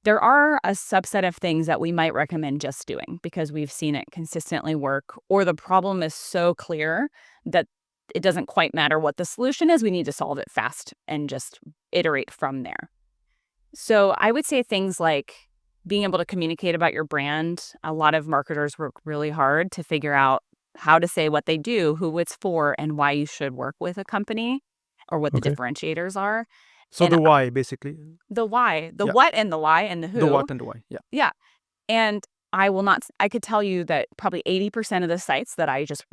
There are a subset of things that we might recommend just doing because we've seen it consistently work, or the problem is so clear that it doesn't quite matter what the solution is. We need to solve it fast and just iterate from there. So I would say things like being able to communicate about your brand. A lot of marketers work really hard to figure out how to say what they do, who it's for, and why you should work with a company or what the Okay. differentiators are. So And the why, basically. the why, the Yeah. what and the why and the who. The what and the why. Yeah. Yeah. And I could tell you that probably 80% of the sites that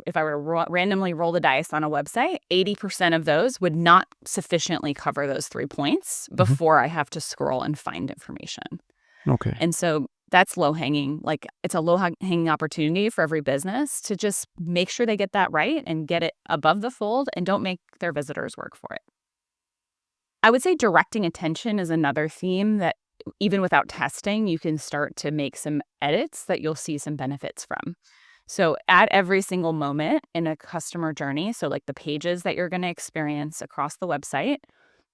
if I were to randomly roll the dice on a website, 80% of those would not sufficiently cover those 3 points before I have to scroll and find information. Okay. And so that's low-hanging. Like, it's a low-hanging opportunity for every business to just make sure they get that right and get it above the fold and don't make their visitors work for it. I would say directing attention is another theme that even without testing, you can start to make some edits that you'll see some benefits from. So at every single moment in a customer journey, so like the pages that you're going to experience across the website,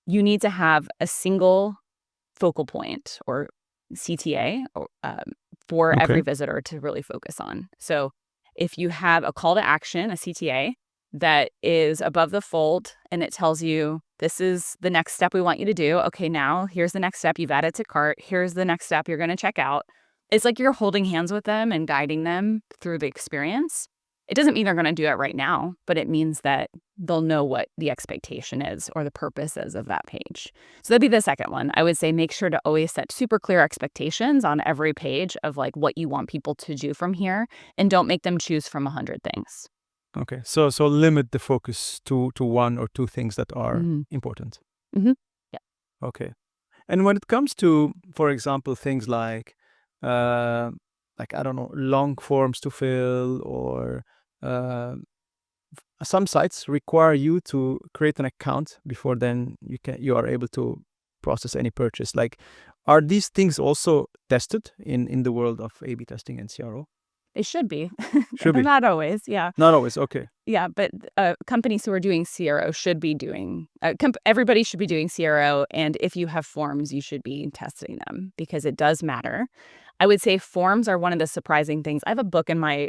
you need to have a single focal point or CTA for every visitor to really focus on. So if you have a call to action, a CTA, that is above the fold and it tells you this is the next step we want you to do. Okay, now here's the next step you've added to cart. Here's the next step you're going to check out. It's like you're holding hands with them and guiding them through the experience. It doesn't mean they're going to do it right now, but it means that they'll know what the expectation is or the purpose is of that page. So that'd be the second one. I would say make sure to always set super clear expectations on every page of like what you want people to do from here, and don't make them choose from 100 things. Okay. So limit the focus to one or two things that are important. Mm-hmm. Yeah. Okay. And when it comes to, for example, things like I don't know, long forms to fill, or some sites require you to create an account before then you are able to process any purchase. Like, are these things also tested in the world of A/B testing and CRO? They should be. Should be. Not always, yeah. Not always, okay. Yeah, but companies who are doing CRO should be doing, everybody should be doing CRO, and if you have forms, you should be testing them because it does matter. I would say forms are one of the surprising things. I have a book in my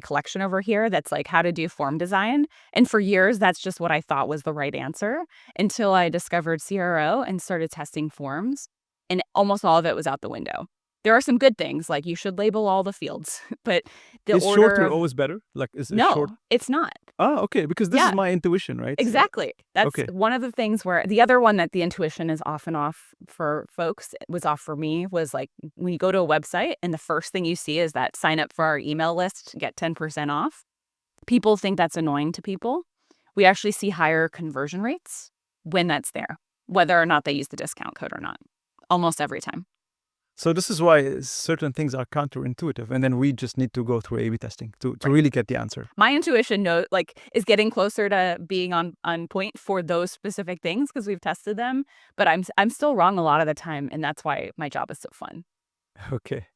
collection over here that's like how to do form design, and for years that's just what I thought was the right answer until I discovered CRO and started testing forms, and almost all of it was out the window. There are some good things, like you should label all the fields, but the Is order shorter of... always better? Like, is No, short? it's not. Ah, okay, because this is my intuition, right? Exactly. That's okay. One of the things where the other one that the intuition is often off for folks, was off for me, was like when you go to a website and the first thing you see is that sign up for our email list to get 10% off. People think that's annoying to people. We actually see higher conversion rates when that's there, whether or not they use the discount code or not, almost every time. So this is why certain things are counterintuitive, and then we just need to go through A/B testing to really get the answer. My intuition is getting closer to being on point for those specific things because we've tested them, but I'm still wrong a lot of the time, and that's why my job is so fun. Okay.